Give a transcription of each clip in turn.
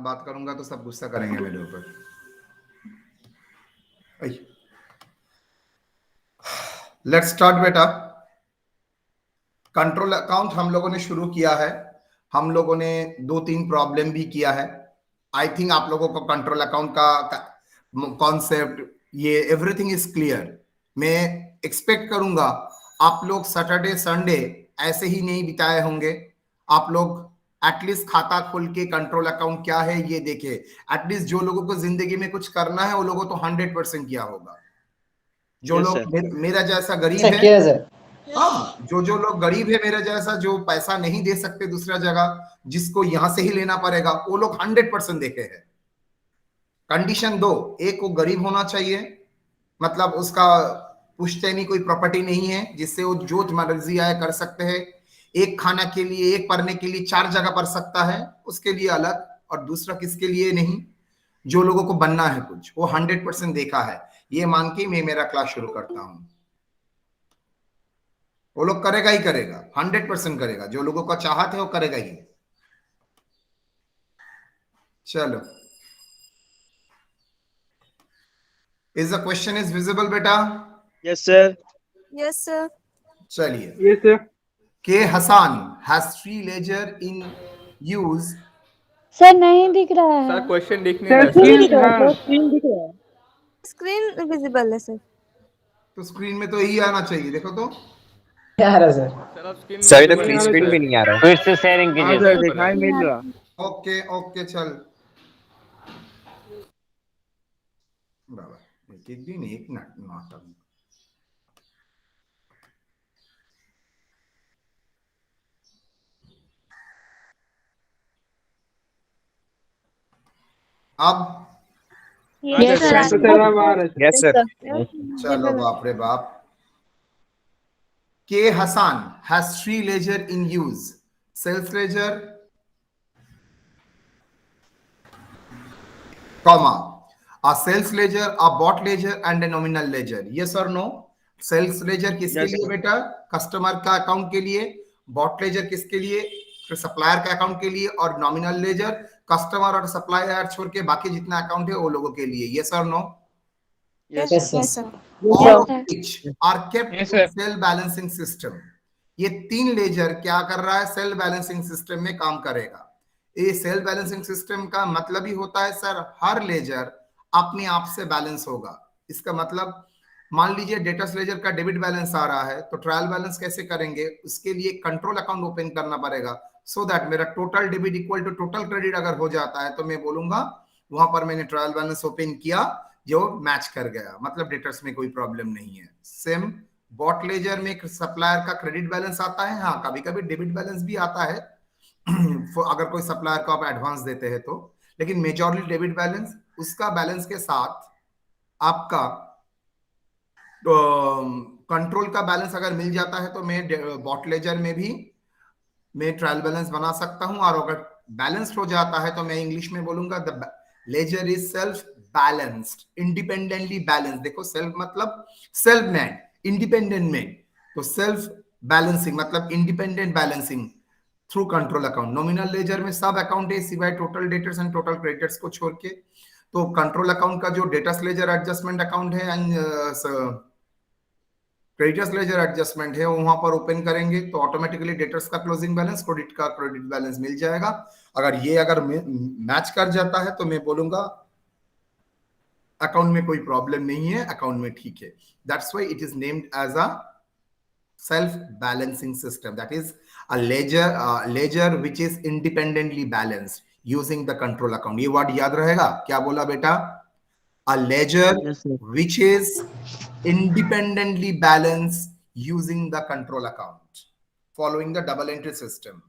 बात करूंगा तो सब गुस्सा करेंगे मेरे ऊपर। लेट्स स्टार्ट बेटा। कंट्रोल अकाउंट हम लोगों ने शुरू किया है, हम लोगों ने 2-3 प्रॉब्लम भी किया है। आई थिंक आप लोगों को कंट्रोल अकाउंट का कॉन्सेप्ट ये एवरीथिंग इज क्लियर। मैं एक्सपेक्ट करूंगा आप लोग सैटरडे संडे ऐसे ही नहीं बिताए होंगे। आप लोग एटलीस्ट खाता खोल के कंट्रोल अकाउंट क्या है ये देखे। एटलीस्ट जो लोगों को जिंदगी में कुछ करना है वो लोगों तो 100% किया होगा। जो लोग मेरा जैसा गरीब है, हाँ, जो लोग गरीब है मेरे जैसा, जो पैसा नहीं दे सकते दूसरा जगह, जिसको यहां से ही लेना पड़ेगा, वो लोग 100% देखे हैं। कंडीशन 2, एक वो गरीब होना चाहिए, मतलब उसका पुश्तैनी कोई प्रॉपर्टी नहीं है जिससे वो जो मर्जी आए कर सकते हैं। एक खाना के लिए, एक पढ़ने के लिए 4 जगह पढ़ सकता है, उसके लिए अलग, और दूसरा किसके लिए नहीं। जो लोगों को बनना है कुछ, वो 100% देखा है। ये मान के मैं मेरा क्लास शुरू करता हूं। वो लोग करेगा ही करेगा, 100% करेगा। जो लोगों का चाहत है वो करेगा ही। चलो, is the question is visible बेटा? Yes sir. Yes sir. चलिए, yes sir. K Hasan has 3 ledger in use. Sir नहीं दिख रहा है। सर क्वेश्चन दिख नहीं नहीं रहा दिख है। रहा है, स्क्रीन दिख रहा है। स्क्रीन विजिबल है सर। तो स्क्रीन में तो यही आना चाहिए, देखो तो। क्या आ रहा है सर? सर अब स्क्रीन सर इधर में फ्री स्क्रीन भी नहीं आ रहा है। फिर से शेयरिंग कीजिए सर सर। दिखाई मिल रहा। ओके ओके, चल बाबा, एक दिन एक नाटक। अब यस सर। Yes sir. चलो, बाप रे बाप। K Hasan has 3 ledger in use. Sales ledger, comma, a sales ledger, a bought ledger and a nominal ledger. Yes or no? Sales ledger किसके लिए बेटा? कस्टमर का अकाउंट के लिए। बॉट लेजर किसके लिए? सप्लायर का अकाउंट के लिए। और नॉमिनल लेजर कस्टमर और सप्लायर छोड़ के बाकी जितना अकाउंट है वो लोगों के लिए। यस और no? Yes sir. All of which are kept in self balancing system. ये 3 लेजर क्या कर रहा है? सेल बैलेंसिंग सिस्टम में काम करेगा। ये सेल बैलेंसिंग सिस्टम का मतलब ही होता है सर, हर लेजर अपने आप से बैलेंस होगा। इसका मतलब मान लीजिए डेटर्स लेजर का डेबिट बैलेंस आ रहा है, तो ट्रायल बैलेंस कैसे करेंगे? उसके लिए कंट्रोल अकाउंट ओपन करना पड़ेगा, सो दैट मेरा total debit equal to total credit अगर हो जाता है तो मैं बोलूंगा वहां पर मैंने ट्रायल बैलेंस ओपन किया जो मैच कर गया, मतलब डेटर्स में कोई प्रॉब्लम नहीं है। सेम बॉट लेजर में सप्लायर का क्रेडिट बैलेंस आता है, हाँ कभी कभी डेबिट बैलेंस भी आता है अगर कोई सप्लायर को आप एडवांस देते हैं तो, लेकिन मेजॉरिटी डेबिट बैलेंस, उसका बैलेंस के साथ आपका कंट्रोल का बैलेंस अगर मिल जाता है तो मैं बॉट लेजर में भी मैं ट्रायल बैलेंस बना सकता हूं। और अगर बैलेंस्ड हो जाता है तो मैं इंग्लिश में बोलूंगा the ledger is self balanced, independently balance. देखो सेल्फ मतलब सेल्फ मैन, इंडिपेंडेंट में, तो सेल्फ बैलेंसिंग मतलब independent balancing through control account. Nominal ledger में सब अकाउंट है सिवाय total debtors and total creditors को छोड़ के। तो कंट्रोल अकाउंट का जो डेटर्स लेजर एडजस्टमेंट अकाउंट है एंड क्रेडिटर्स लेजर एडजस्टमेंट है, वहां पर ओपन करेंगे तो ऑटोमेटिकली डेटर्स का क्लोजिंग बैलेंस, क्रेडिट का क्रेडिट बैलेंस मिल जाएगा। अगर मैच कर जाता है तो मैं बोलूंगा अकाउंट में कोई प्रॉब्लम नहीं है, अकाउंट में ठीक है। That's why it is named as a self balancing system, that is a ledger which is independently balanced using the control account। ये वर्ड याद रहेगा। क्या बोला बेटा? a ledger which is independently balanced using the control account following the double entry system।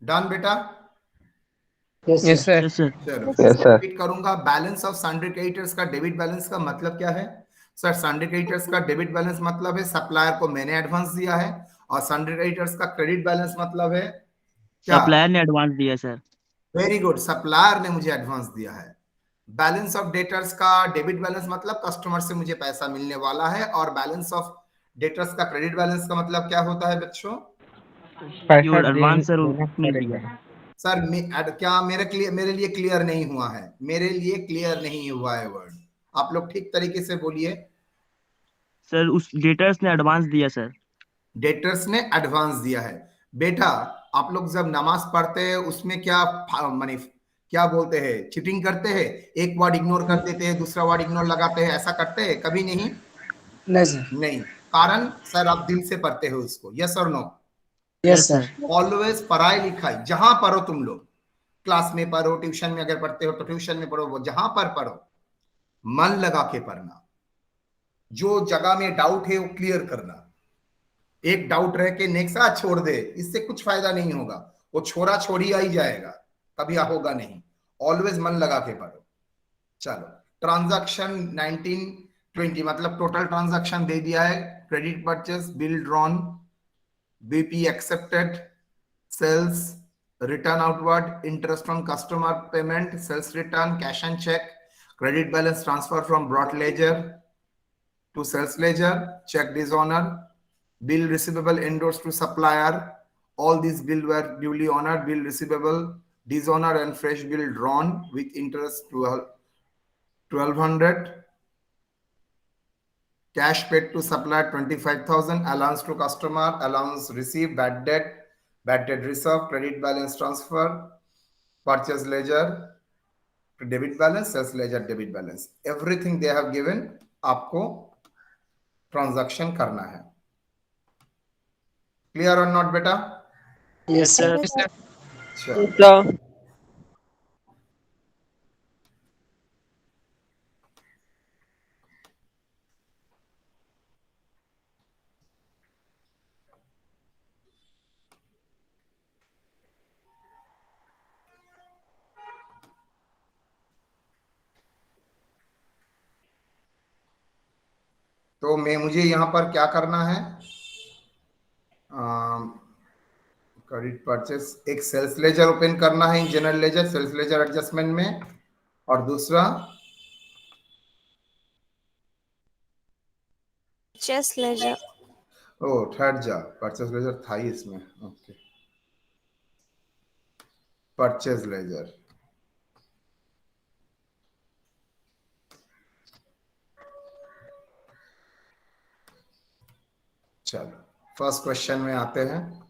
Done बेटा? Yes sir. चलो करूंगा। Balance of sundry creditors का डेबिट बैलेंस का मतलब क्या है? सर सन्ड्री क्रेडिटर्स का डेबिट बैलेंस मतलब है सप्लायर को मैंने एडवांस दिया है, और सन्ड्री क्रेडिटर्स का क्रेडिट बैलेंस मतलब है क्या? सप्लायर ने एडवांस दिया सर। वेरी गुड, सप्लायर ने मुझे एडवांस दिया है। बैलेंस ऑफ डेटर्स का डेबिट बैलेंस मतलब कस्टमर से मुझे पैसा मिलने वाला है, और बैलेंस ऑफ डेटर्स का क्रेडिट बैलेंस का मतलब क्या होता है बच्चों? ये एडवांस सर नहीं दिया। सर क्या मेरे लिए क्लियर नहीं हुआ है? मेरे लिए क्लियर नहीं हुआ है वर्ड। आप लोग ठीक तरीके से बोलिए। सर उस डेटर्स ने एडवांस दिया सर। डेटर्स ने एडवांस दिया है। बेटा आप लोग जब नमाज पढ़ते हैं उसमें क्या माने क्या बोलते हैं, चीटिंग करते हैं, एक वर्ड इग्नोर कर देते हैं, दूसरा वर्ड इग्नोर लगाते हैं, ऐसा करते हैं? कभी नहीं। नहीं सर। नहीं, कारण सर आप दिल से पढ़ते हो उसको। यस और नो? Yes sir. ऑलवेज पढ़ाई लिखाई जहां पढ़ो तुम लोग, क्लास में पढ़ो, ट्यूशन में अगर पढ़ते हो तो ट्यूशन में पढ़ो, वो जहां पर पढ़ो मन लगा के पढ़ना। जो जगह में डाउट है वो क्लियर करना। एक डाउट रह के नेक्स्ट आज छोड़ दे, इससे कुछ फायदा नहीं होगा। वो छोरा छोड़ी आ ही जाएगा, कभी होगा नहीं। ऑलवेज मन लगा के पढ़ो। चलो, ट्रांजैक्शन 1920 मतलब टोटल ट्रांजैक्शन दे दिया है। Credit purchase, bill drawn, BP accepted, sales, return outward, interest on customer payment, sales return, cash and cheque, credit balance transfer from bought ledger to sales ledger, check dishonor, bill receivable endorsed to supplier. All these bills were duly honored. Bill receivable, dishonor and fresh bill drawn with interest 1200. Cash paid to supplier 25,000. Allowance to customer, allowance received, bad debt reserve, credit balance transfer, purchase ledger, debit balance, sales ledger, debit balance. Everything they have given. आपको transaction करना है। Clear और not बेटा? Yes sir. चलो, तो मुझे यहां पर क्या करना है? क्रेडिट परचेस, एक सेल्स लेजर ओपन करना है in general ledger, sales ledger adjustment में, और दूसरा परचेस लेजर। ओ थर्ड जा, परचेस लेजर था ही इसमें। Okay, purchase ledger. चलो फर्स्ट क्वेश्चन में आते हैं।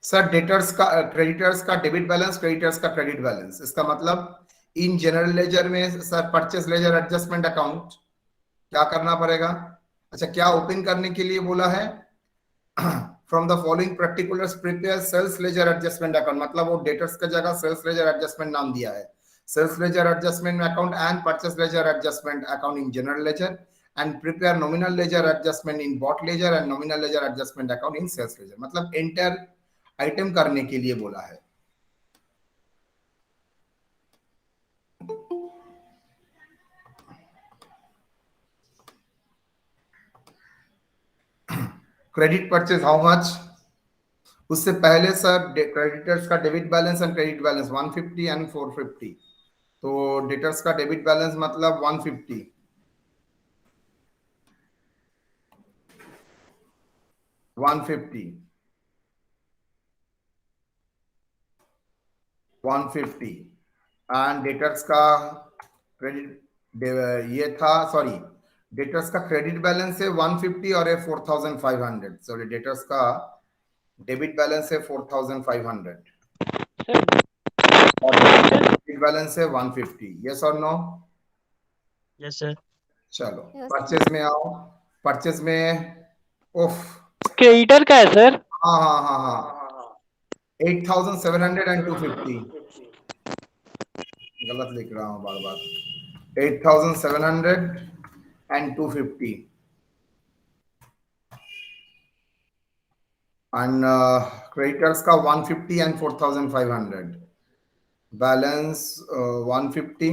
सर डेटर्स का क्रेडिटर्स का डेबिट बैलेंस, क्रेडिटर्स का क्रेडिट बैलेंस, इसका मतलब इन जनरल लेजर में sir purchase ledger adjustment account क्या करना पड़ेगा? अच्छा, क्या ओपन करने के लिए बोला है? From the following particulars prepare sales ledger adjustment account, मतलब वो डेटर्स का जगह सेल्स लेजर एडजस्टमेंट नाम दिया है। Sales ledger adjustment account and purchase ledger adjustment account in general ledger, and prepare nominal ledger adjustment in bought ledger and nominal ledger adjustment account in sales ledger. मतलब enter item करने के लिए बोला है। Credit purchase how much? उससे पहले sir creditors का debit balance and credit balance 150 and 450। तो डेटर्स का डेबिट बैलेंस मतलब 150, 150 एंड डेटर्स का क्रेडिट ये था, सॉरी डेटर्स का क्रेडिट बैलेंस है 150 और 4500। सॉरी डेटर्स का डेबिट बैलेंस है 4500 और क्रेडिट बैलेंस है 150। यस और नो? Yes sir. चलो Yes. परचेज में आओ। परचेज में क्रेडिटर का है सर? हाँ 8700 एंड 250। गलत लिख रहा हूँ बार बार। 8700 and 250 and creditors का 150 and 4500, balance 150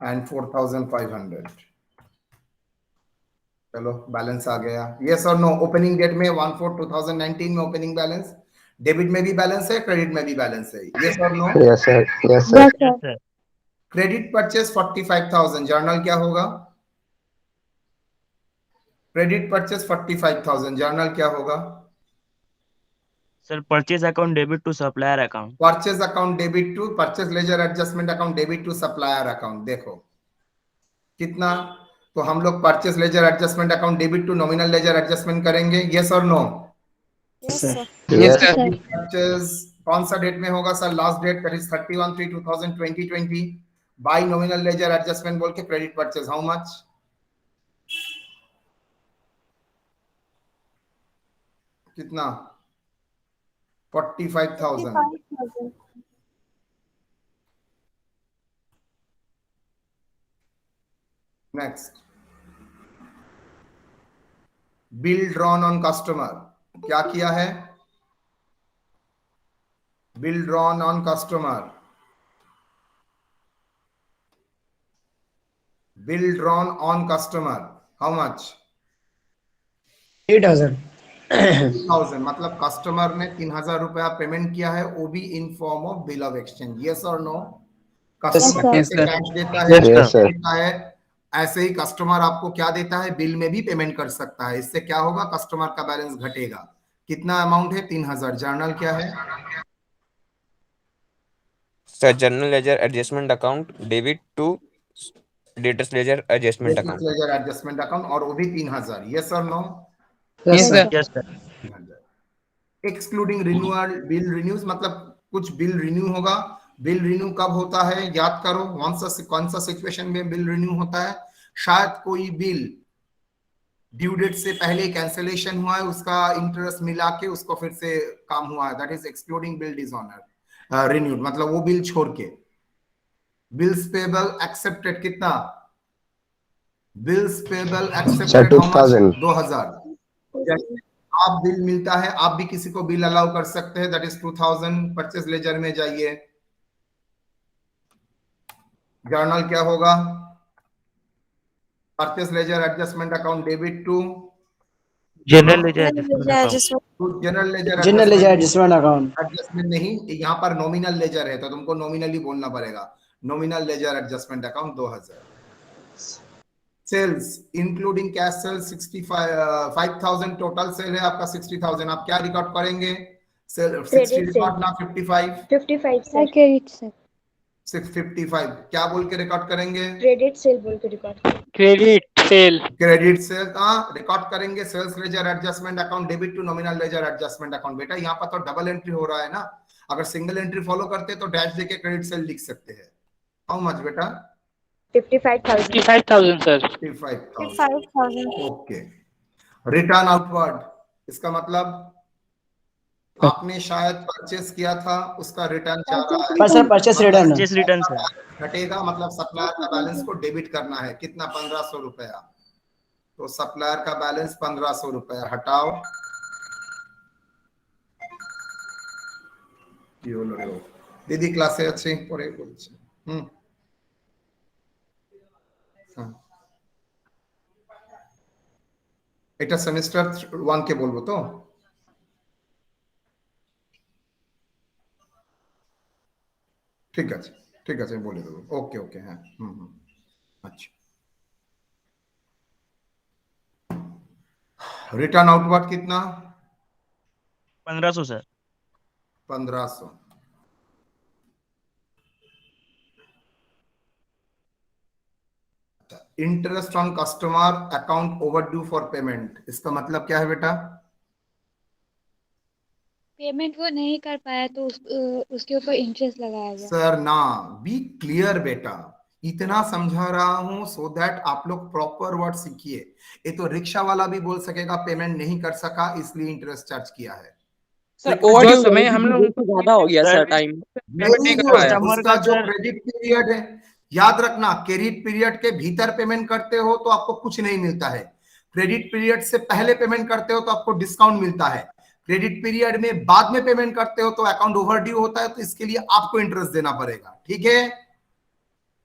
and 4500। चलो बैलेंस आ गया। यस और नो? ओपनिंग डेट में 1/4/2019 में ओपनिंग बैलेंस, डेबिट में भी बैलेंस है, क्रेडिट में भी बैलेंस है। यस और no? Yes sir. Yes yes sir. Sir. Credit purchase 45,000, journal क्या होगा? क्रेडिट परचेस 45,000, जर्नल क्या होगा? Sir purchase account debit to supplier account. Purchase account debit to purchase ledger adjustment account debit to supplier account. देखो कितना, तो हम लोग purchase ledger adjustment account debit to nominal ledger adjustment करेंगे, yes और no? Yes, sir. sir. Yes, sir. Purchase कौन सा date में होगा sir? Last date that is 31/3/2020 by nominal ledger adjustment बोल के क्रेडिट परचेज हाउ मच? कितना? 45,000। 55,000. Next, bill drawn on customer, क्या किया है? Bill drawn on customer, bill drawn on customer how much? 3,000. 3,000, मतलब कस्टमर ने 3,000 रुपया पेमेंट किया है, वो भी in form of bill of exchange, yes और no? Customer Yes, sir. Cash देता Yes, है, sir. देता है, ऐसे ही कस्टमर आपको क्या देता है? बिल में भी पेमेंट कर सकता है। इससे क्या होगा? कस्टमर का बैलेंस घटेगा। कितना अमाउंट है? 3,000। जर्नल क्या है? Sir general ledger adjustment account debit to debtors ledger adjustment account. Ledger adjustment account, और वो भी 3,000, यस और no? Yes, Yes, sir. sir. Yes sir. 3,000। Excluding renewal, bill renews मतलब कुछ बिल रिन्यू होगा। बिल रिन्यू कब होता है? याद करो, कौन सा सिचुएशन में बिल रिन्यू होता है? शायद कोई बिल ड्यू डेट से पहले कैंसिलेशन हुआ है, उसका इंटरेस्ट मिला के उसको फिर से काम हुआ है, that is excluding bill dishonour renewed, मतलब वो बिल छोड़ के। बिल्स पेबल एक्सेप्टेड कितना? Bills payable accepted 2,000। आप बिल मिलता है, आप भी किसी को बिल अलाउ कर सकते हैं, दैट इज 2,000। परचेज लेजर में जाइए, जर्नल क्या होगा? Purchase ledger adjustment account debit to general ledger adjustment account. General ledger General ledger adjustment account. Adjustment नहीं, यहाँ पर नॉमिनल लेजर है तो तुमको नॉमिनली बोलना पड़ेगा। Nominal ledger adjustment account 2,000। Sales including cash sale 65,000 total sale है आपका 60,000। आप क्या रिकॉर्ड करेंगे? सेल 60 रिकॉर्ड ना 55? 55 sir. Credit sir. 655 क्या बोल के रिकॉर्ड करेंगे? Credit sale बोल के record. Credit sale. Credit sale record करेंगे। Sales ledger adjustment account debit to nominal ledger adjustment account. बेटा यहाँ पर तो डबल एंट्री हो रहा है ना, अगर सिंगल एंट्री फॉलो करते तो डैश देके क्रेडिट सेल लिख सकते हैं। हाउ मच बेटा? 55,000. 55,000, sir. 55,000। 55,000. ओके। रिटर्न आउटवर्ड, इसका मतलब आपने शायद परचेस किया था, उसका रिटर्न जा रहा है। Sir, purchase return. Purchase return sir. घटेगा, मतलब सप्लायर का बैलेंस को डेबिट करना है। कितना? 1,500 रुपया। तो सप्लायर का बैलेंस 1,500 रुपया हटाओ। दीदी क्लासे अच्छी পড়ে বলছে। এটা সেমিস্টার 1 কে বলবো তো? ঠিক আছে, ঠিক আছে, আমি বলে দেবো। ওকে ওকে, হ্যাঁ, আচ্ছা। रिटर्न आउटवर्ड कितना? 1500 sir. 1,500। Interest on customer account overdue for payment, इसका मतलब क्या है बेटा? पेमेंट वो नहीं कर पाया तो उसके ऊपर इंटरेस्ट लगाया गया। सर ना, बी क्लियर बेटा, इतना समझा रहा हूं सो दैट आप लोग प्रॉपर वर्ड सीखिए। ये तो रिक्शा वाला भी बोल सकेगा पेमेंट नहीं कर सका इसलिए इंटरेस्ट चार्ज किया है। सर ओवरड्यू समय हम लोग ज्यादा हो गया sir time. Very good, customer उसका का जो सर क्रेडिट पीरियड है, याद रखना, क्रेडिट पीरियड के भीतर पेमेंट करते हो तो आपको कुछ नहीं मिलता है। क्रेडिट पीरियड से पहले पेमेंट करते हो तो आपको डिस्काउंट मिलता है। क्रेडिट पीरियड में बाद में पेमेंट करते हो तो अकाउंट ओवरड्यू होता है, तो इसके लिए आपको इंटरेस्ट देना पड़ेगा। ठीक है?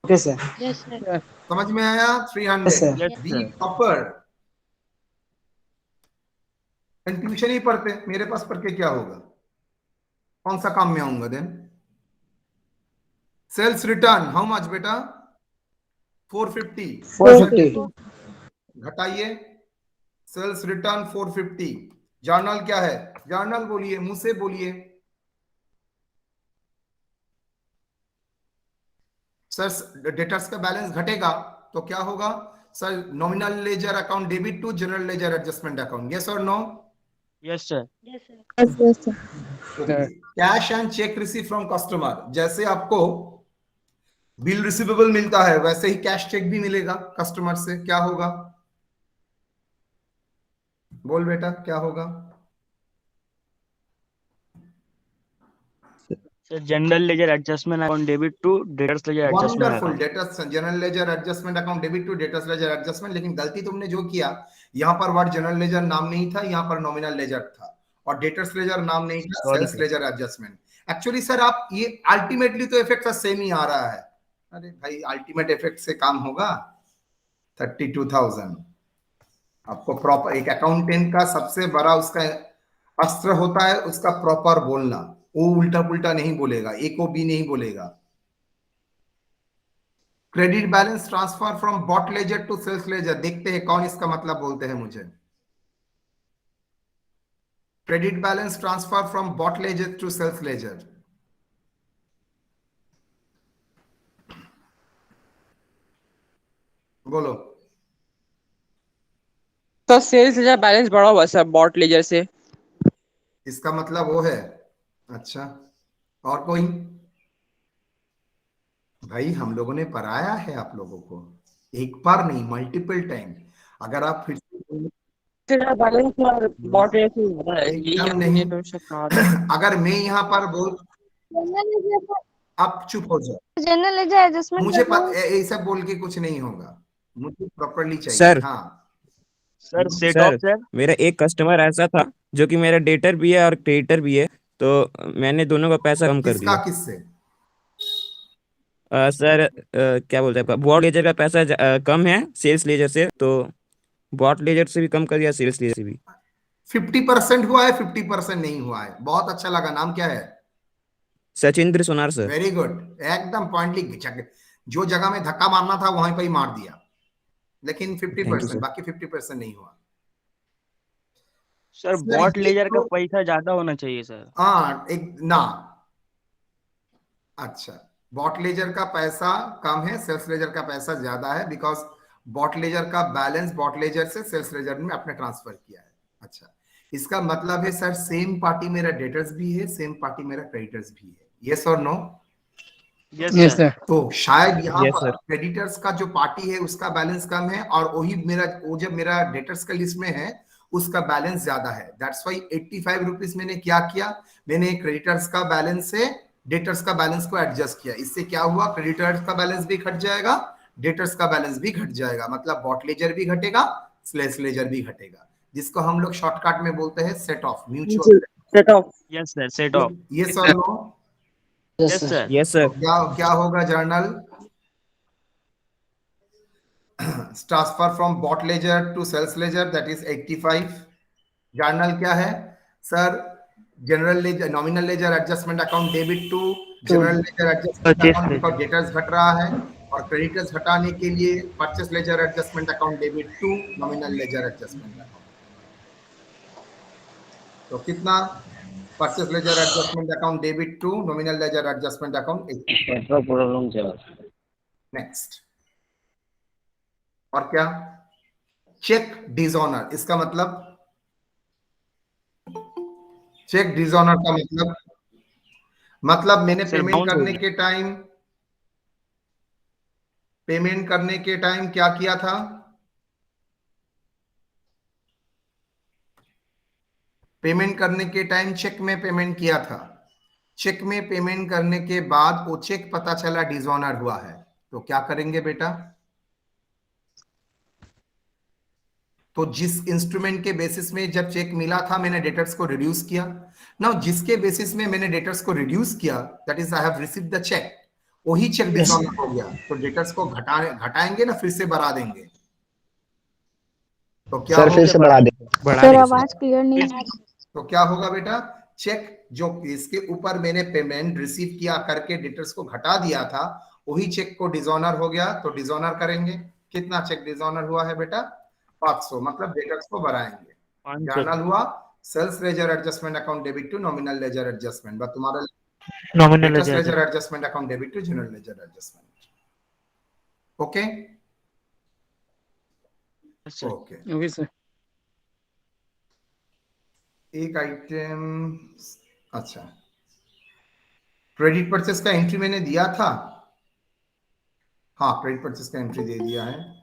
Okay, sir. Yes sir. समझ में आया? 300। Yes, sir. Yes, बी sir. प्रॉपर। ट्यूशन ही पढ़ते, मेरे पास पढ़ के क्या होगा? कौन सा काम में आऊंगा then? Sales return how much बेटा 450 450 घटाइए सेल्स रिटर्न 450 जर्नल क्या है जर्नल बोलिए मुंह से बोलिए सर डेटर्स का बैलेंस घटेगा तो क्या होगा sir nominal ledger account debit to general ledger adjustment account yes और no yes sir Yes, sir. Yes, sir. Cash and cheque receive from customer जैसे आपको बिल रिसीवेबल मिलता है वैसे ही कैश चेक भी मिलेगा कस्टमर से क्या होगा बोल बेटा क्या होगा sir general ledger adjustment account debit to debtors ledger adjustment wonderful account debtors general ledger adjustment account debit to debtors ledger adjustment लेकिन गलती तुमने जो किया यहाँ पर वर्ड जनरल लेजर नाम नहीं था यहाँ पर नॉमिनल लेजर था और डेटर्स लेजर नाम नहीं था Sorry, sales sir. Ledger adjustment actually sir आप ये अल्टीमेटली तो इफेक्ट सेम ही आ रहा है अरे भाई अल्टीमेट इफेक्ट से काम होगा 32,000 आपको प्रॉपर एक अकाउंटेंट का सबसे बड़ा उसका अस्त्र होता है उसका प्रॉपर बोलना वो उल्टा पुल्टा नहीं बोलेगा ए को बी नहीं बोलेगा credit balance transfer from bought ledger to sales ledger देखते हैं कौन इसका मतलब बोलते हैं मुझे credit balance transfer from bought ledger to sales ledger बोलो तो सेल्स लेजर बैलेंस बढ़ा हुआ सर बॉट लेजर से। इसका मतलब वो है अच्छा और कोई भाई हम लोगों ने पढ़ाया है आप लोगों को एक बार नहीं मल्टीपल टाइम अगर आप फिर बैलेंस और बॉट लेजर से ज्यादा है यही एकदम हमने नहीं तो सब कहा था। अगर मैं यहाँ पर बोल आप चुप हो जाओ जनरल लेजर एडजस्टमेंट मुझे ऐसा बोल के कुछ नहीं होगा मुझे प्रॉपर्ली चाहिए सर। हाँ sir set sir of sir मेरा एक कस्टमर ऐसा था जो कि मेरा डेटर भी है और क्रेडिटर भी है तो मैंने दोनों का पैसा कम कर किसका दिया किससे सर क्या बोलते हैं बॉट लेजर का पैसा कम है सेल्स लेजर से तो बॉट लेजर से भी कम कर दिया सेल्स लेजर से भी 50% हुआ है 50% नहीं हुआ है बहुत अच्छा लगा नाम क्या है सचिंद्र सोनार सर वेरी गुड एकदम पॉइंटली जो जगह में धक्का मारना था वहीं पर ही मार दिया लेकिन Thank you, 50% sir. बाकी 50% नहीं हुआ सर सर, बॉट ये लेजर का तो- पैसा ज्यादा होना चाहिए सर हाँ एक ना अच्छा बॉट लेजर का पैसा कम है सेल्स लेजर का पैसा ज्यादा है बिकॉज बॉट लेजर का बैलेंस बॉट लेजर से सेल्स लेजर में आपने ट्रांसफर किया है अच्छा इसका मतलब है सर सेम पार्टी मेरा डेटर्स भी है सेम पार्टी मेरा क्रेडिटर्स भी है यस और नो यस सर तो शायद यहाँ Yes, पर sir. क्रेडिटर्स का जो पार्टी है उसका बैलेंस कम है और वही वो जब मेरा डेटर्स का लिस्ट में है उसका बैलेंस ज्यादा है दैट्स व्हाई 85 रुपीज मैंने क्या किया मैंने क्रेडिटर्स का बैलेंस से डेटर्स का बैलेंस को एडजस्ट किया इससे क्या हुआ क्रेडिटर्स का बैलेंस भी घट जाएगा डेटर्स का बैलेंस भी घट जाएगा मतलब बॉट लेजर भी घटेगा सेल्स लेजर भी घटेगा जिसको हम लोग शॉर्टकट में बोलते हैं set off mutual set off yes sir set off yes और no yes sir yes sir क्या होगा journal transfer from bought ledger to sales ledger that is 85 journal क्या है sir general ledger nominal ledger adjustment account debit to general ledger adjustment Purchase account because debtors घट रहा है और creditors घटाने के लिए purchase ledger adjustment account debit to nominal ledger adjustment account तो कितना purchase ledger adjustment account debit to nominal ledger adjustment account next और क्या चेक डिसऑनर इसका मतलब चेक डिसऑनर का मतलब मैंने Sir, पेमेंट bounce हो करने गया। के टाइम क्या किया था पेमेंट करने के टाइम चेक में पेमेंट किया था चेक में पेमेंट करने के बाद वो चेक पता चला डिसऑनर हुआ है तो क्या करेंगे बेटा तो जिस इंस्ट्रूमेंट के बेसिस में जब चेक मिला था मैंने डेटर्स को रिड्यूस किया नाउ जिसके बेसिस में मैंने डेटर्स को रिड्यूस किया that is I have received the cheque वही चेक डिसऑनर हो गया तो डेटर्स को घटाएंगे ना फिर से बढ़ा देंगे तो क्या सर फिर से बढ़ा दे बढ़ा सर देंगे आवाज क्लियर नहीं आ रही तो क्या होगा बेटा चेक जो इसके ऊपर मैंने पेमेंट रिसीव किया करके डेटर्स को घटा दिया था, वही चेक को डिसऑनर हो गया, तो डिसऑनर करेंगे। कितना चेक डिसऑनर हुआ है बेटा? 500, मतलब डेटर्स को बढ़ाएंगे। 500 जर्नल हुआ sales ledger adjustment account debit to nominal ledger adjustment, but तुम्हारा nominal debtors ledger ledger adjustment account debit to general ledger adjustment. Okay sir. Okay. Okay sir. एक आइटम, अच्छा, क्रेडिट परचेस का entry मैंने दिया था। हाँ, credit purchase का entry दे दिया है।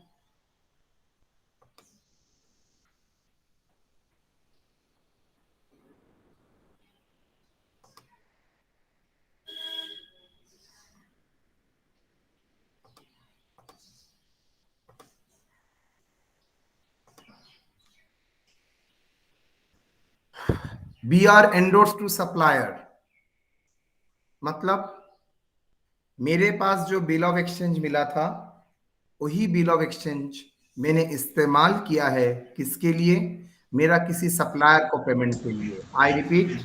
B R endorse to supplier, मतलब मेरे पास जो बिल ऑफ एक्सचेंज मिला था वही बिल ऑफ एक्सचेंज मैंने इस्तेमाल किया है किसके लिए? मेरा किसी सप्लायर को पेमेंट के लिए। आई रिपीट,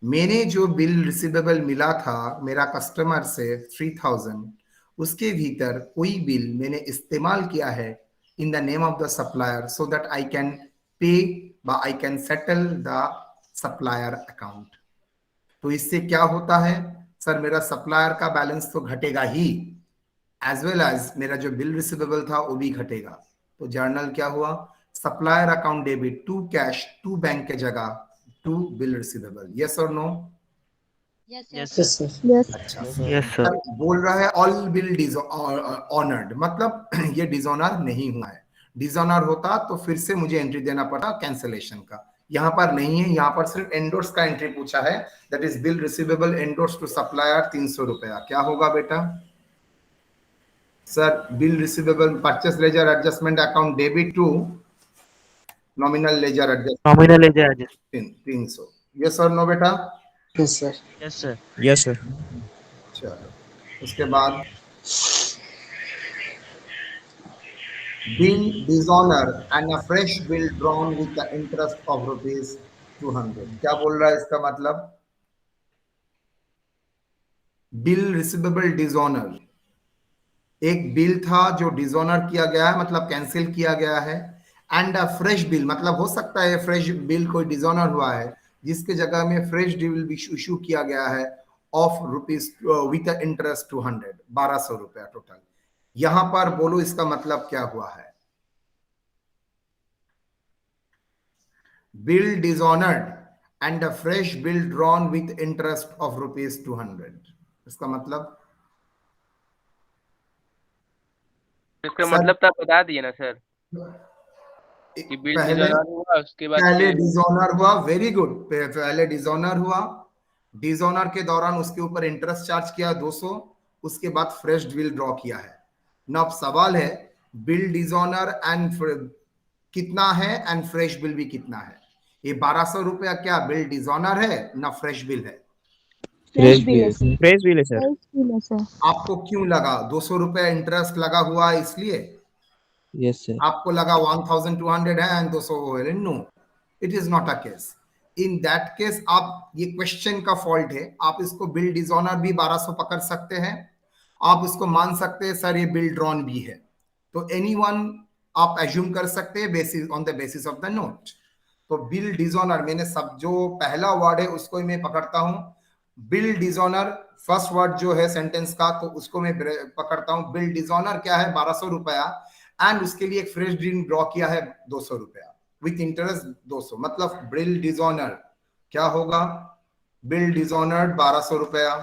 मैंने जो बिल रिसीवेबल मिला था मेरा कस्टमर से 3000, उसके भीतर कोई बिल मैंने इस्तेमाल किया है in the name of the supplier, so that I can pay, I can settle the supplier account. तो इससे क्या होता है सर? मेरा सप्लायर का बैलेंस तो घटेगा ही, एज वेल एज मेरा जो बिल रिसीवेबल था वो भी घटेगा। तो जर्नल क्या हुआ? Supplier account debit to cash to bank के जगह टू बिल रिसीवेबल। यस और no? Yes yes sir. Sir. Sir Yes. अच्छा, यस सर। सर बोल रहा है ऑल बिल ऑनर्ड, मतलब ये डिसऑनर नहीं हुआ है। डिसऑनर होता तो फिर से मुझे एंट्री देना पड़ा कैंसिलेशन का, यहाँ पर नहीं है। यहाँ पर सिर्फ एंडोर्स का एंट्री पूछा है, that is bill receivable endorse to supplier 300 रुपया। क्या होगा बेटा? Sir bill receivable purchase ledger adjustment account debit to nominal ledger adjustment nominal ledger adjust. 300। Yes और नो बेटा? Yes sir yes sir. Yes sir. चलो, उसके बाद bill dishonor and a fresh bill drawn with the interest of rupees 200। क्या बोल रहा है इसका मतलब? बिल रिसीवेबल डिसऑनर, एक बिल था जो डिसऑनर किया गया है, मतलब कैंसिल किया गया है, एंड अ फ्रेश बिल, मतलब हो सकता है फ्रेश बिल कोई डिसऑनर हुआ है जिसके जगह में फ्रेश बिल इशू किया गया है ऑफ रुपीज विथ इंटरेस्ट 200, 1200 रुपया टोटल। यहां पर बोलो इसका मतलब क्या हुआ है? Bill dishonoured and a fresh bill drawn with interest of rupees 200, इसका मतलब? इसका सर, मतलब तो आप बता दिए ना सर कि बिल पहले डिसऑनर हुआ उसके बाद पहले फिर डिसऑनर हुआ, वेरी गुड, पहले डिसऑनर हुआ, डिसऑनर के दौरान उसके ऊपर इंटरेस्ट चार्ज किया 200, उसके बाद फ्रेश बिल ड्रॉ किया है ना। अब सवाल है बिल डिसऑनर एंड कितना है एंड फ्रेश बिल भी कितना है? ये 1200 रुपया क्या बिल डिसऑनर है ना फ्रेश बिल है? Fresh bill है सर। फ्रेश बिल है सर। Fresh bill है सर। आपको क्यों लगा 200 रुपया इंटरेस्ट लगा हुआ है इसलिए? यस सर आपको लगा 1200 है एंड 200 है? No, it is not a case. In that case आप, ये क्वेश्चन का फॉल्ट है। आप इसको बिल डिसऑनर भी 1200 पकड़ सकते हैं, आप इसको मान सकते हैं सर ये बिल ड्रॉन भी है, तो एनीवन आप एज्यूम कर सकते हैं basis on the basis of the note. तो बिल डिसऑनर, मैंने सब जो पहला वर्ड है उसको ही मैं पकड़ता हूं। बिल डिसऑनर फर्स्ट वर्ड जो है सेंटेंस का, तो उसको मैं पकड़ता हूं। बिल डिसऑनर क्या है? 1200 रुपया, एंड उसके लिए एक फ्रेश बिल ड्रॉ किया है 200 रुपया विथ इंटरेस्ट 200, मतलब बिल डिसऑनर क्या होगा? बिल डिसऑनर्ड 1200 रुपया।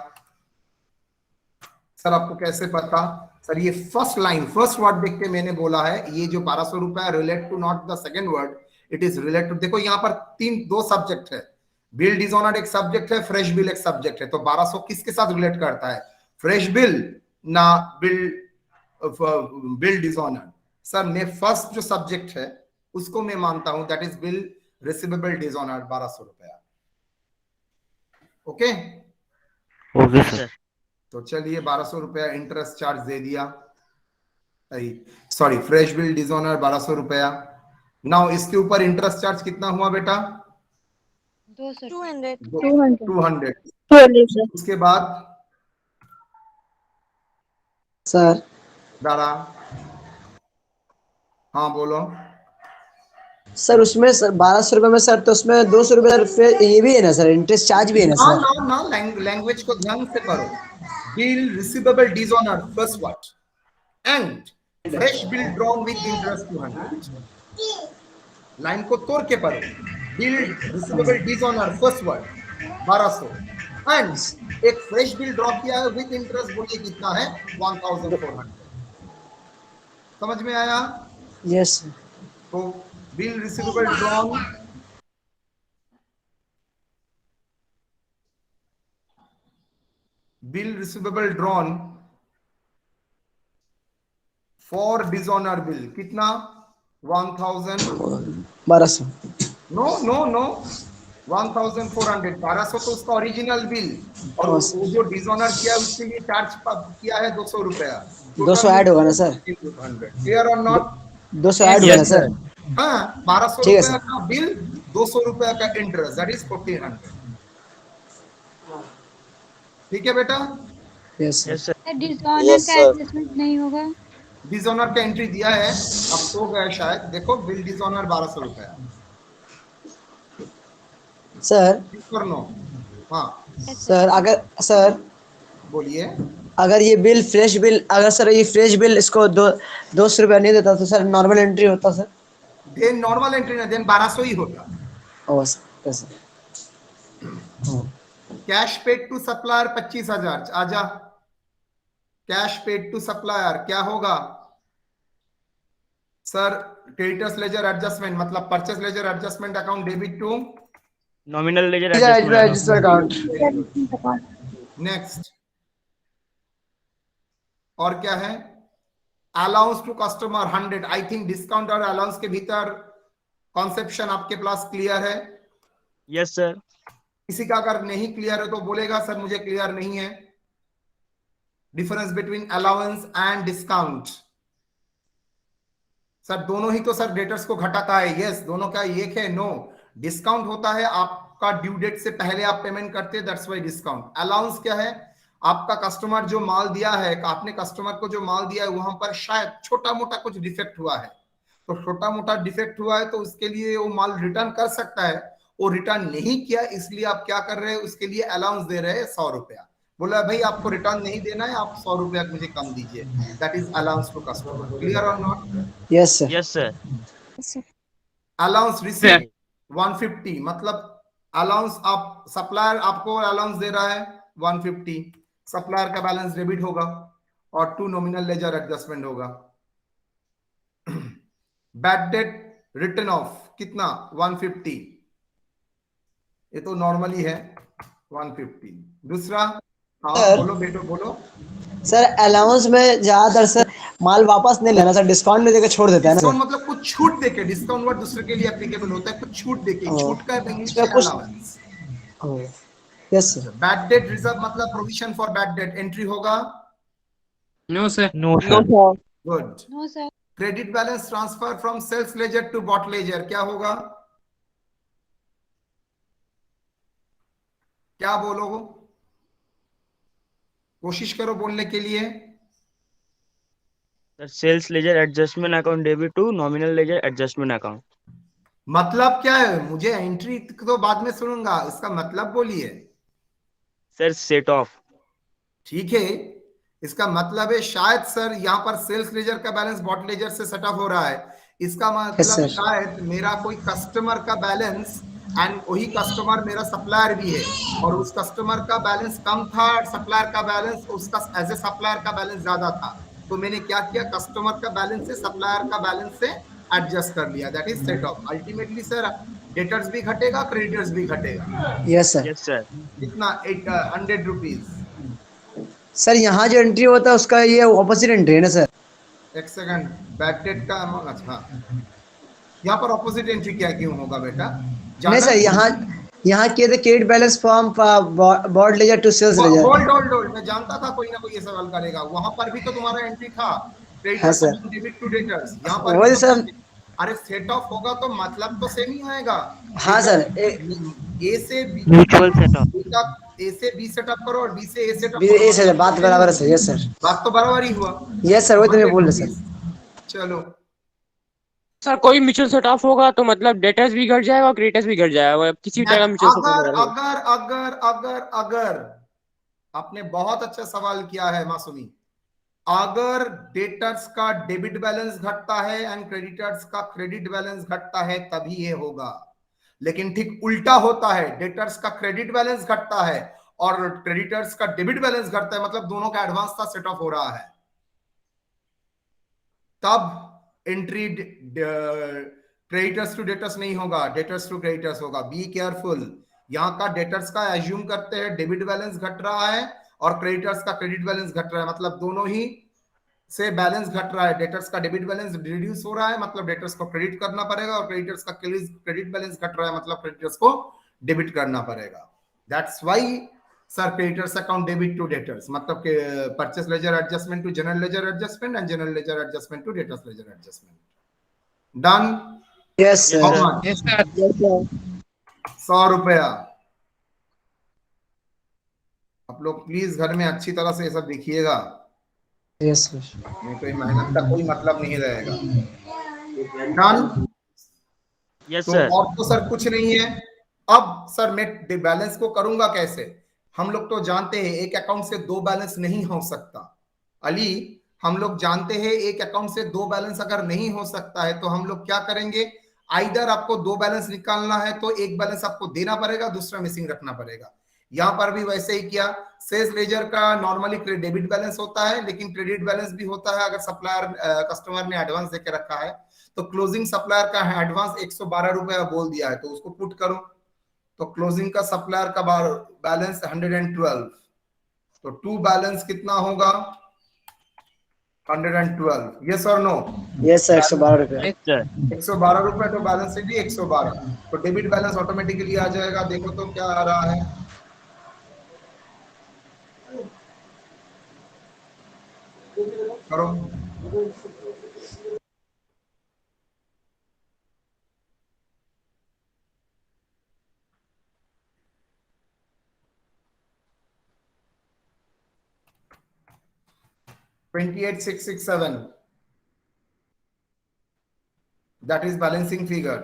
सर आपको कैसे पता? सर ये फर्स्ट लाइन, फर्स्ट वर्ड देख के मैंने बोला है ये जो 1200 रुपया relate to not the second word, it is relate to, देखो यहाँ पर दो सब्जेक्ट है, बिल डिसऑनर्ड एक सब्जेक्ट है, फ्रेश बिल एक सब्जेक्ट है, तो 1200 किसके साथ रिलेट करता है? फ्रेश बिल ना बिल डिसऑनर्ड। सर मैं फर्स्ट जो सब्जेक्ट है उसको मैं मानता हूं, that is bill receivable dishonoured 1200 रुपया। Okay okay sir. तो चलिए 1200 रुपया इंटरेस्ट चार्ज दे दिया, सॉरी फ्रेश बिल डिसऑनर 1200 रुपया। नाउ इसके ऊपर इंटरेस्ट चार्ज कितना हुआ बेटा? 200 200 200 उसके बाद सर दादा, हाँ बोलो। सर उसमें सर 1200 रुपए में सर, तो उसमें 200 रुपए सर फिर ये भी है ना सर, इंटरेस्ट चार्ज भी है ना ना सर? ना ना, लैंग्वेज को ध्यान से करो। Bill receivable dishonour first what and fresh bill drawn with interest 200। Line को तोड़ के पढ़ो। Bill receivable dishonour first word 1200 and एक फ्रेश बिल ड्रॉ किया है विद इंटरेस्ट, बोलिए कितना है? 1400। समझ में आया? यस। तो bill receivable drawn for dishonour bill कितना? 1000। 1200। No no no, 1400। 1200 तो उसका ओरिजिनल बिल, और वो जो डिसऑनर किया उसके लिए चार्ज किया है 200 रुपया। 200 ऐड होगा ना सर? क्लियर और नॉट? 200 ऐड होगा ना सर? हाँ, 1200 ठीक है रुपया सर। का बिल, 200 रुपया का इंटरेस्ट, दैट इज 1400। ठीक है बेटा? Yes sir. Yes sir. Dishonour का एडजस्टमेंट नहीं होगा? डिसऑनर का एंट्री दिया है, अब तो गया शायद। देखो बिल डिसऑनर 1200 रुपया सर। नो। हाँ सर अगर सर बोलिए। अगर ये बिल फ्रेश बिल, अगर सर ये फ्रेश बिल इसको 200 रुपया नहीं देता तो सर नॉर्मल एंट्री होता सर? देन नॉर्मल एंट्री ना, देन 1200 ही होता। Oh sir, yes sir. Cash paid to supplier 25,000। आजा, कैश पेड टू सप्लायर क्या होगा सर? क्रेडिटर्स लेजर एडजस्टमेंट मतलब purchase ledger adjustment account debit to nominal ledger adjustment account. Next, और क्या है? Allowance to customer 100। I think discount और allowance के भीतर कॉन्सेप्शन आपके पास क्लियर है? Yes sir. किसी का अगर नहीं क्लियर है तो बोलेगा सर मुझे क्लियर नहीं है। Difference between allowance and discount. Sir दोनों ही तो सर डेटर्स को घटाता है। यस, दोनों का एक है? नो, डिस्काउंट होता है आपका ड्यू डेट से पहले आप पेमेंट करते हैं, दैट्स व्हाई डिस्काउंट। अलाउंस क्या है? आपका कस्टमर जो माल दिया है, आपने कस्टमर को जो माल दिया है वहां पर शायद छोटा मोटा कुछ डिफेक्ट हुआ है, तो छोटा मोटा डिफेक्ट हुआ है तो उसके लिए वो माल रिटर्न कर सकता है। वो रिटर्न नहीं किया, इसलिए आप क्या कर रहे हैं? उसके लिए अलाउंस दे रहे हैं 100 रुपया। बोला भाई आपको रिटर्न नहीं देना है, आप 100 रुपया मुझे कम दीजिए, that is allowance to customer. Clear और not? Yes sir. Yes sir. Allowance receive 150, मतलब अलाउंस आप सप्लायर आपको अलाउंस दे रहा है 150, सप्लायर का बैलेंस डेबिट होगा और टू नॉमिनल लेजर एडजस्टमेंट होगा। बैड डेट रिटर्न ऑफ कितना? 150, ये तो नॉर्मली है 150। दूसरा, हाँ बोलो बेटो बोलो। सर अलाउंस में ज्यादातर सर माल वापस नहीं लेना सर, डिस्काउंट में देके छोड़ देता है ना सर? डिस्काउंट मतलब कुछ छूट देके, डिस्काउंट वर्ड दूसरे के लिए एप्लीकेबल होता है, कुछ छूट देके, छूट का इंग्लिश में allowance. Yes sir. Bad debt reserve मतलब provision for bad debt, entry होगा? No sir. No sir. Good. No sir. Credit balance transfer from sales ledger to bought ledger क्या होगा? क्या बोलोगे? कोशिश करो बोलने के लिए। Sir sales ledger adjustment account debit to nominal ledger adjustment account. मतलब क्या है? मुझे एंट्री तो बाद में सुनूंगा, इसका मतलब बोलिए। Sir set of. ठीक है, इसका मतलब है शायद सर यहाँ पर सेल्स लेजर का बैलेंस बॉट लेजर से सेट ऑफ हो रहा है। इसका मतलब शायद मेरा कोई कस्टमर का बैलेंस एंड वही कस्टमर मेरा सप्लायर भी है, और उस कस्टमर का बैलेंस कम था, सप्लायर का बैलेंस उसका एज ए सप्लायर का बैलेंस ज्यादा था, तो मैंने क्या किया? कस्टमर का बैलेंस से सप्लायर का बैलेंस से एडजस्ट कर लिया, that is set of. Ultimately sir debtors भी घटेगा, क्रेडिटर्स भी घटेगा। Yes sir. Yes sir. कितना? 100 रुपीज। सर यहाँ जो एंट्री होता है उसका ये ऑपोजिट एंट्री है ना सर? एक सेकंड, बैड डेट का अमाउंट, अच्छा यहाँ पर ऑपोजिट एंट्री क्या क्यों होगा बेटा? नहीं सर, यहाँ किए थे credit balance from bought ledger to sales ledger. Hold, मैं जानता था कोई ना कोई ये सवाल करेगा। वहां पर भी तो तुम्हारा एंट्री था हाँ सर। डेबिट टू डेटर्स, यहाँ पर वही सर अरे सेट ऑफ होगा तो मतलब तो सेम ही आएगा। हाँ सर ए से बी, म्यूचुअल सेटअप। ए से बी सेटअप करो और बी से ए सेटअप ये करो, सर बात बराबर है सर। यस सर, बात तो बराबर ही हुआ। यस सर, वही तो मैं बोल रहा सर। चलो सर कोई म्यूचुअल सेट ऑफ होगा तो मतलब डेटर्स भी घट जाएगा और क्रेडिटर्स भी घट जाएगा, किसी तरह म्यूचुअल सेट अगर ऑफ अगर अगर अगर अगर आपने बहुत अच्छा सवाल किया है मासूमी, अगर डेटर्स का डेबिट बैलेंस घटता है एंड क्रेडिटर्स का क्रेडिट बैलेंस घटता है तभी ये होगा। लेकिन ठीक उल्टा होता है, डेटर्स का क्रेडिट बैलेंस घटता है और क्रेडिटर्स का डेबिट बैलेंस घटता है, मतलब दोनों का एडवांस का सेट ऑफ हो रहा है, तब एंट्री क्रेडिटर्स टू डेटर्स नहीं होगा, डेटर्स टू क्रेडिटर्स होगा। बी केयरफुल, यहां का डेटर्स का एज्यूम करते हैं डेबिट बैलेंस घट रहा है और क्रेडिटर्स का क्रेडिट बैलेंस घट रहा है, मतलब दोनों ही से बैलेंस घट रहा है। डेटर्स का डेबिट बैलेंस रिड्यूस हो रहा है, मतलब डेटर्स को क्रेडिट करना पड़ेगा, और क्रेडिटर्स का क्रेडिट बैलेंस घट रहा है, मतलब क्रेडिटर्स को डेबिट करना पड़ेगा। That's why sir creditors account debit to debtors, मतलब कि purchase ledger adjustment to general ledger adjustment and general ledger adjustment to debtors ledger adjustment. Done? Yes Yes, how sir. Much? 100 रुपया। आप लोग please घर में अच्छी तरह से ये सब देखिएगा, यस सर। नहीं तो मेहनत का कोई मतलब नहीं रहेगा। डन? यस तो सर। और तो सर कुछ नहीं है। अब सर मैं बैलेंस को करूंगा कैसे? हम लोग तो जानते हैं एक अकाउंट से दो बैलेंस नहीं हो सकता। अली, हम लोग जानते हैं एक अकाउंट से दो बैलेंस अगर नहीं हो सकता है तो हम लोग क्या करेंगे? आइदर आपको दो बैलेंस निकालना है तो एक बैलेंस आपको देना पड़ेगा, दूसरा मिसिंग रखना पड़ेगा। यहां पर भी वैसे ही किया। सेल्स लेजर का नॉर्मली डेबिट बैलेंस होता है, लेकिन क्रेडिट बैलेंस भी होता है अगर सप्लायर कस्टमर ने एडवांस देके रखा है। तो क्लोजिंग सप्लायर का एडवांस 112 रुपया बोल दिया है, तो उसको पुट करो। तो क्लोजिंग का सप्लायर का बैलेंस 112, तो टू बैलेंस कितना होगा? 112। यस और नो? यस सर, 112 रुपये। Yes sir. 112 रुपए तो बैलेंस शीट भी 112, तो डेबिट बैलेंस ऑटोमेटिकली आ जाएगा। देखो तो क्या आ रहा है, करो। $28,667, that is balancing figure।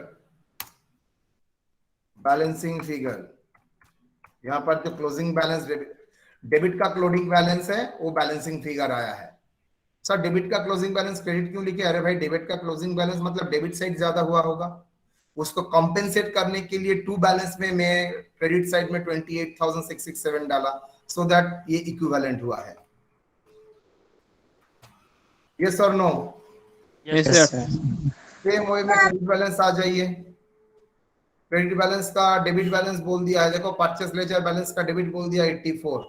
Balancing figure यहाँ पर जो क्लोजिंग बैलेंस डेबिट का क्लोजिंग बैलेंस है वो बैलेंसिंग फिगर आया है। सर डेबिट का क्लोजिंग बैलेंस क्रेडिट क्यों लिखे? अरे भाई डेबिट का क्लोजिंग बैलेंस मतलब डेबिट साइड ज्यादा हुआ होगा, उसको कॉम्पेंसेट करने के लिए टू बैलेंस में मैं क्रेडिट साइड में 28,667 डाला, सो दैट ये इक्विवेलेंट हुआ है। यस और no? Yes yes sir. Sir. Same way में क्रेडिट बैलेंस आ जाइए। क्रेडिट बैलेंस का डेबिट बैलेंस बोल दिया है, देखो परचेस लेजर बैलेंस का डेबिट बोल दिया 84,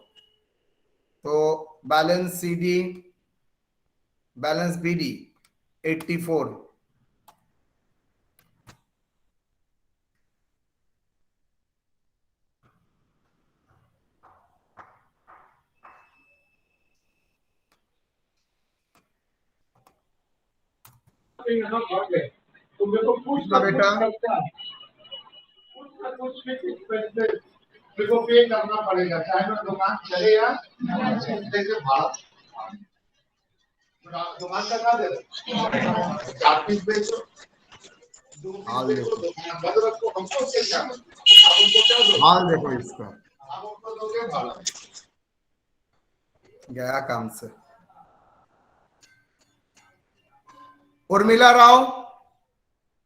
तो बैलेंस सीडी बैलेंस बीडी 84, कितना बेटा? को पे करना पड़ेगा, चाहे वो दुकान चले या दुकान का क्या दे रहे 4 पीस बेचो, 2 पीस बेचो, बंद रखो, हमको क्या, आप उनको क्या दो? हाल देखो इसका, आप उनको दोगे भाड़ा गया काम से। Urmila Rao,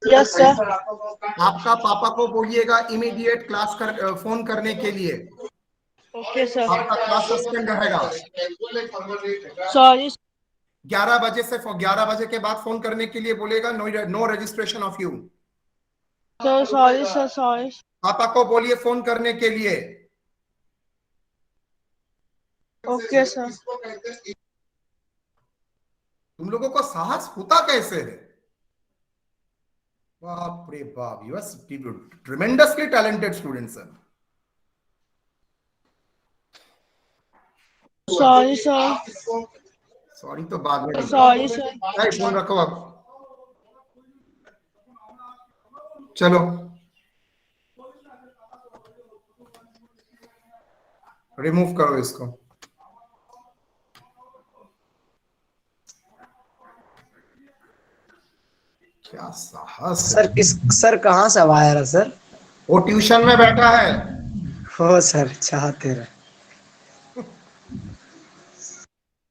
yes sir. आपका पापा को बोलिएगा इमीडिएट क्लास फोन करने के लिए, ओके सर। आपका क्लास सस्पेंड रहेगा। सॉरी 11 बजे से 11 बजे के बाद फोन करने के लिए बोलेगा, no registration of you. Sir, sorry sir, sorry. पापा को बोलिए फोन करने के लिए। Okay sir. तुम लोगों को साहस होता कैसे है? बाप रे बाप, you are tremendously talented student sir. Sorry sir. Sorry तो बाद में, सॉरी सर। फोन रखो अब। चलो रिमूव करो इसको। क्या साहस है। सर कहाँ से आया रहा सर? वो ट्यूशन में बैठा है। हो सर चाहते रहे।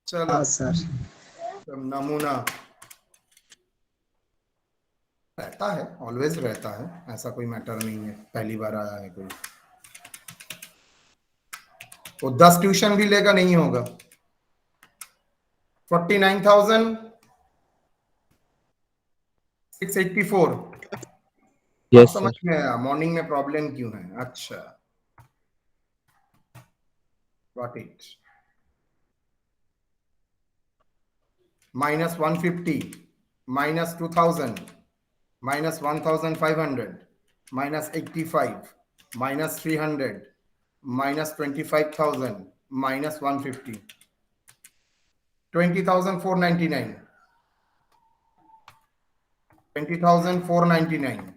चलो हाँ सर। नमूना रहता है, ऑलवेज रहता है, ऐसा कोई मैटर नहीं है पहली बार आया है कोई। वो 10 ट्यूशन भी लेगा नहीं होगा। 49,684। यस समझ सर। में आया मॉर्निंग में प्रॉब्लम क्यों है। अच्छा गॉट इट। -150 -2000 -1500 -85 -300 -25,000 -150 20,499 20,499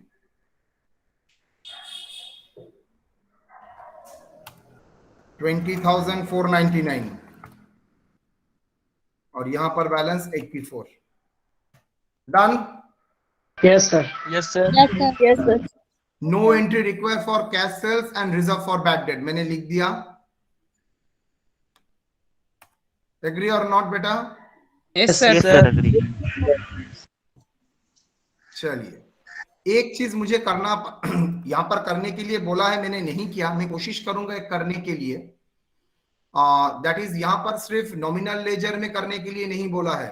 20,499 और यहां पर balance 84। Done. Yes sir. Yes sir. Yes sir. Yes, sir. No entry require for cash sales and reserve for bad debt, मैंने लिख दिया। एग्री और नॉट बेटा? Yes yes sir. Sir agree. चलिए एक चीज मुझे करना यहां पर करने के लिए बोला है, मैंने नहीं किया, मैं कोशिश करूंगा एक करने के लिए। दैट इज यहां पर सिर्फ नॉमिनल लेजर में करने के लिए नहीं बोला है,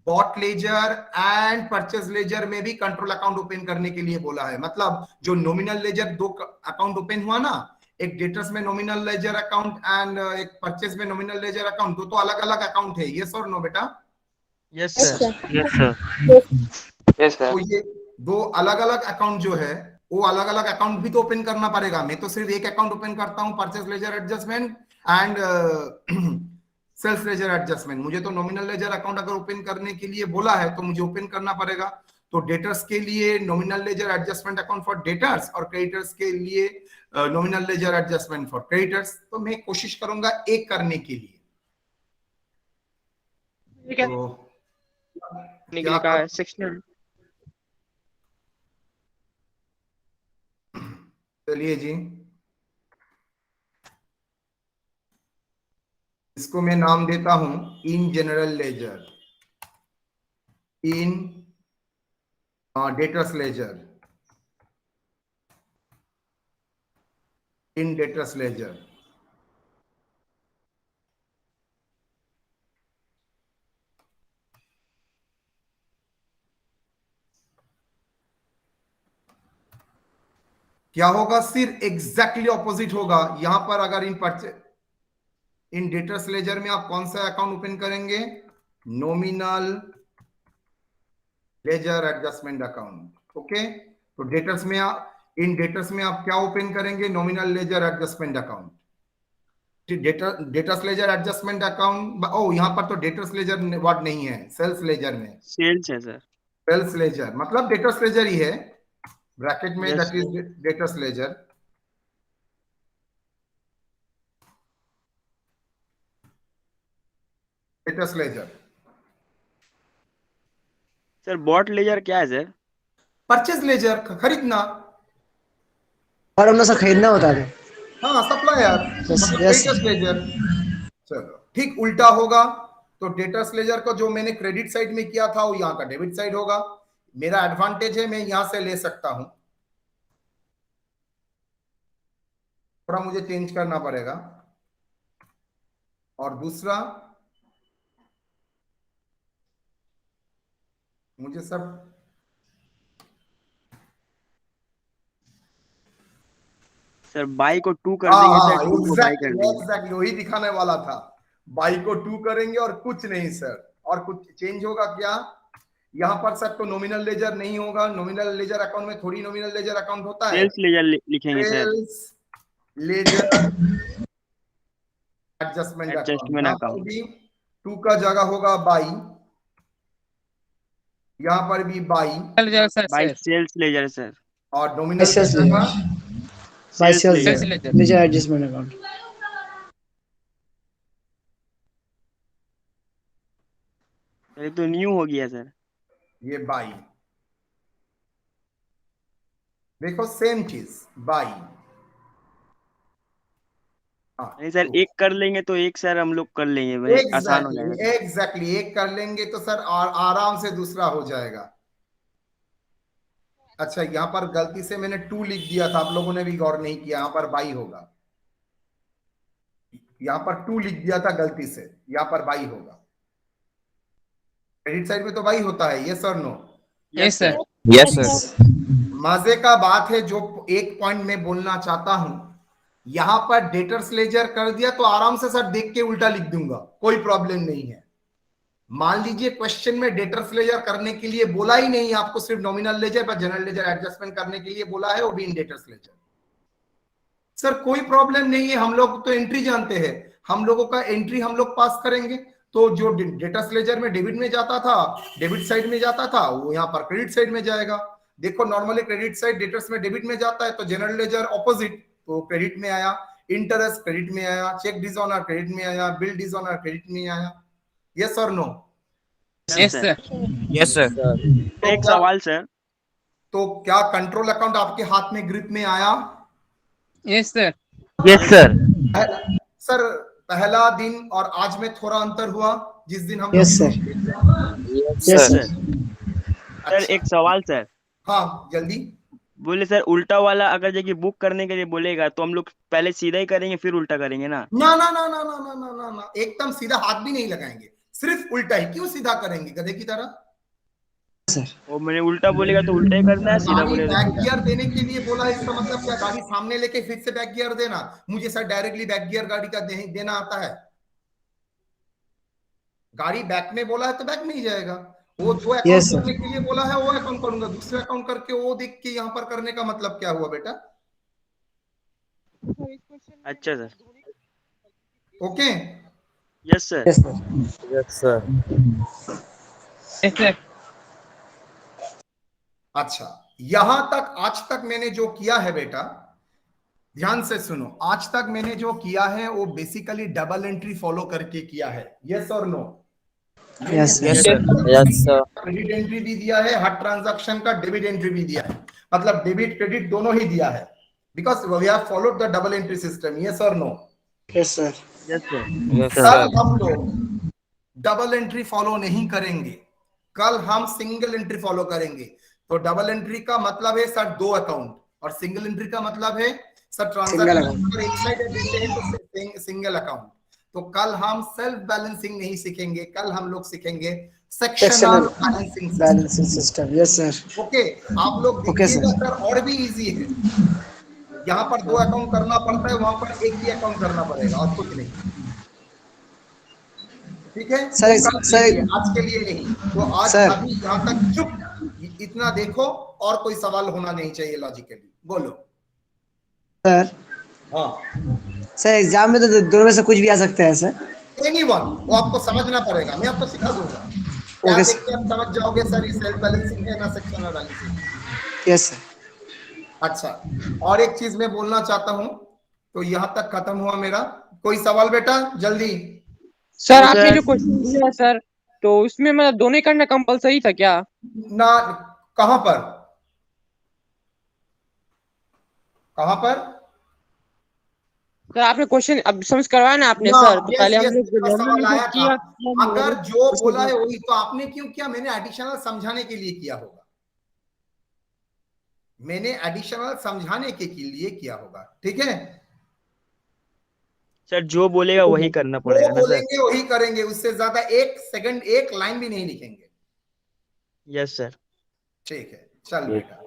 bought ledger and purchase ledger में भी कंट्रोल अकाउंट ओपन करने के लिए बोला है। मतलब जो नॉमिनल लेजर दो अकाउंट ओपन हुआ ना, एक डेटर्स में नॉमिनल लेजर अकाउंट एंड एक परचेज में नॉमिनल लेजर अकाउंट, दो तो अलग अलग अकाउंट है। यस और नो बेटा? Yes Yes, sir. sir. Yes sir. Yes sir. तो ये दो अलग अलग अकाउंट जो है वो अलग अलग अकाउंट भी तो ओपन करना पड़ेगा। मैं तो सिर्फ एक अकाउंट ओपन करता हूं, purchase ledger adjustment and sales ledger adjustment. मुझे तो नॉमिनल लेजर अकाउंट अगर ओपन करने के लिए बोला है तो मुझे ओपन करना पड़ेगा। तो डेटर्स के लिए nominal ledger adjustment account for debtors और क्रेडिटर्स के लिए nominal ledger adjustment for creditors. तो मैं कोशिश करूंगा एक करने के लिए। तो क्या लिखा है सेक्शनल। चलिए जी, इसको मैं नाम देता हूं in general ledger, in debtors ledger, in debtors ledger. क्या होगा, सिर्फ एग्जैक्टली ऑपोजिट होगा। यहां पर अगर इन डेटर्स लेजर में आप कौन सा अकाउंट ओपन करेंगे? Nominal ledger adjustment account. Okay, तो डेटर्स में इन डेटर्स में आप क्या ओपन करेंगे? Nominal ledger adjustment account. Debtors ledger adjustment account, oh यहां पर तो डेटर्स लेजर वर्ड नहीं है, सेल्स लेजर में। सेल्स है सर। सेल्स लेजर मतलब डेटर्स लेजर ही है, ब्रैकेट में Yes, that is debtors ledger. Debtors ledger sir bought ledger क्या है सर? परचेज लेजर, खरीदना। और हमने सर खरीदना होता है। हाँ सप्लायर, Yes, मतलब yes. Debtors ledger. चलो ठीक उल्टा होगा। तो डेटर्स लेजर को जो मैंने क्रेडिट साइड में किया था वो यहाँ का डेबिट साइड होगा। मेरा एडवांटेज है मैं यहां से ले सकता हूं, थोड़ा मुझे चेंज करना पड़ेगा। और दूसरा मुझे सब सर बाई को 2 कर देंगे सर, 2 को बाई कर देंगे। एग्जैक्टली वही दिखाने वाला था। बाई को 2 करेंगे और कुछ नहीं सर। और कुछ चेंज होगा क्या? यहाँ पर सर तो नॉमिनल लेजर नहीं होगा। नॉमिनल लेजर अकाउंट में थोड़ी नॉमिनल लेजर अकाउंट होता है। सेल्स लेजर लिखेंगे sir. Sales ledger adjustment account. Adjustment यहाँ पर अकाउंट। भी 2 का जगह होगा बाई, यहाँ पर भी by, by sales ledger sir. और नॉमिनल Sales क्या था? by Sales sales ledger. ledger, ledger adjustment account. ये तो न्यू हो गया सर। ये बाई, देखो सेम चीज बाई। नहीं सर, एक कर लेंगे तो एक सर हम लोग कर लेंगे, वही आसान हो जाएगा। एग्जैक्टली एक कर लेंगे तो सर और आराम से दूसरा हो जाएगा। अच्छा, यहाँ पर गलती से मैंने 2 लिख दिया था, आप लोगों ने भी गौर नहीं किया, यहाँ पर बाई होगा। यहाँ पर 2 लिख दिया था गलती से, यहाँ पर बाई होगा। क्रेडिट साइड में तो बाई होता है, यस और no? Yes sir. Yes sir. मजे का बात है, जो एक पॉइंट में बोलना चाहता हूं, यहां पर डेटर्स लेजर कर दिया तो आराम से सर देख के उल्टा लिख दूंगा, कोई प्रॉब्लम नहीं है। मान लीजिए क्वेश्चन में डेटर्स लेजर करने के लिए बोला ही नहीं, आपको सिर्फ नॉमिनल लेजर पर जनरल लेजर एडजस्टमेंट करने के लिए बोला है, वो भी इन डेटर्स लेजर। सर कोई प्रॉब्लम नहीं है, हम लोग तो एंट्री जानते हैं, हम लोगों का एंट्री हम लोग पास करेंगे। तो जो डेटर्स लेजर में डेबिट में जाता था, डेबिट साइड में जाता था, वो यहाँ पर क्रेडिट साइड में जाएगा। देखो नॉर्मली क्रेडिट साइड डेटर्स में डेबिट में जाता है, तो जनरल लेजर ऑपोजिट, तो क्रेडिट में आया, इंटरेस्ट क्रेडिट में आया, चेक डिसऑनर क्रेडिट में आया, बिल डिसऑनर क्रेडिट में आया। यस और no? Yes sir. Yes sir. एक सवाल सर, तो क्या कंट्रोल अकाउंट आपके हाथ में ग्रिप में आया? Yes sir. Yes sir. Sir पहला दिन और आज में थोड़ा अंतर हुआ, जिस दिन हम Yes, sir. Yes sir. Sir एक सवाल सर, हाँ जल्दी। बोले सर उल्टा वाला अगर जगह बुक करने के लिए बोलेगा तो हम लोग पहले सीधा ही करेंगे फिर उल्टा करेंगे ना? ना ना ना ना ना ना ना ना ना, एकदम सीधा हाथ भी नहीं लगाएंगे, सिर्फ उल्टा ही। क्यों सीधा करेंगे गधे की तरह? वो मैंने उल्टा बोलेगा तो उल्टा ही करना है, सीधा गाड़ी बोलेगा बैक तो सीधा। गियर देने के लिए बोला है, इसका मतलब क्या गाड़ी सामने लेके फिर से बैक गियर देना? मुझे सर डायरेक्टली बैक गियर गाड़ी का देना आता है। गाड़ी बैक में बोला है तो बैक में ही जाएगा। वो दो अकाउंट Yes, sir. करने के लिए बोला है, वो अकाउंट करूंगा, दूसरे अकाउंट करके वो देख के यहाँ पर करने का मतलब क्या हुआ बेटा? अच्छा sir. Okay yes sir. Yes, sir. Yes sir. Yes sir. अच्छा, यहां तक आज तक मैंने जो किया है बेटा, ध्यान से सुनो, आज तक मैंने जो किया है वो बेसिकली डबल एंट्री फॉलो करके किया है। यस और no? Yes, sir. Yes sir. Yes sir. Credit entry भी दिया है, हर ट्रांजैक्शन का डेबिट एंट्री भी दिया है, मतलब डेबिट क्रेडिट दोनों ही दिया है, because we have followed the double entry system. Yes और no? Yes, sir. Yes sir. Yes कल सर। हम लोग डबल एंट्री फॉलो नहीं करेंगे, कल हम सिंगल एंट्री फॉलो करेंगे। तो डबल एंट्री का मतलब है सर 2 अकाउंट, और सिंगल एंट्री का मतलब है सर ट्रांजैक्शन अगर एक साइड देते हैं तो सिंगल अकाउंट। तो कल हम सेल्फ बैलेंसिंग नहीं सीखेंगे, कल हम लोग सीखेंगे sectional balancing. Balancing system. Yes, sir. Okay, आप लोग Okay, देखिएगा sir. सर, और भी इजी है। यहाँ पर 2 अकाउंट करना पड़ता है, वहां पर एक ही अकाउंट करना पड़ेगा, और कुछ नहीं। ठीक है सर, तो कल सर, देखिए, आज के लिए नहीं। तो आज सर। अभी यहाँ तक चुप, इतना देखो, और कोई सवाल होना नहीं चाहिए लॉजिकली। बोलो। सर, हाँ, सर एग्जाम में तो दोनों में से कुछ भी आ सकता है सर। एनीवन, वो आपको समझना पड़ेगा, मैं आपको सिखा दूंगा। क्या Okay, देख के आप समझ जाओगे सर ये सेल्फ बैलेंसिंग है ना सेक्शनल बैलेंसिंग? Yes, sir. अच्छा, और एक चीज मैं बोलना चाहता हूं, तो यहां तक खत्म हुआ मेरा। कोई सवाल बेटा जल्दी? सर आपने जो क्वेश्चन दिया है सर, तो उसमें मतलब दोनों ही करना कंपलसरी था क्या? ना, कहां पर कहां पर? सर आपने क्वेश्चन अब समझ करवाया ना आपने ना, सर, तो yes, पहले yes, हम लोग इसका सवाल आया था। किया अगर जो बोला है वही, तो आपने क्यों किया? मैंने एडिशनल समझाने के लिए किया होगा, मैंने एडिशनल समझाने के लिए किया होगा। ठीक है सर, जो बोलेगा वही करना वो पड़ेगा ना सर? बोलेंगे वही करेंगे, उससे ज्यादा एक सेकंड एक लाइन भी नहीं लिखेंगे। Yes sir. ठीक है, चल बेटा।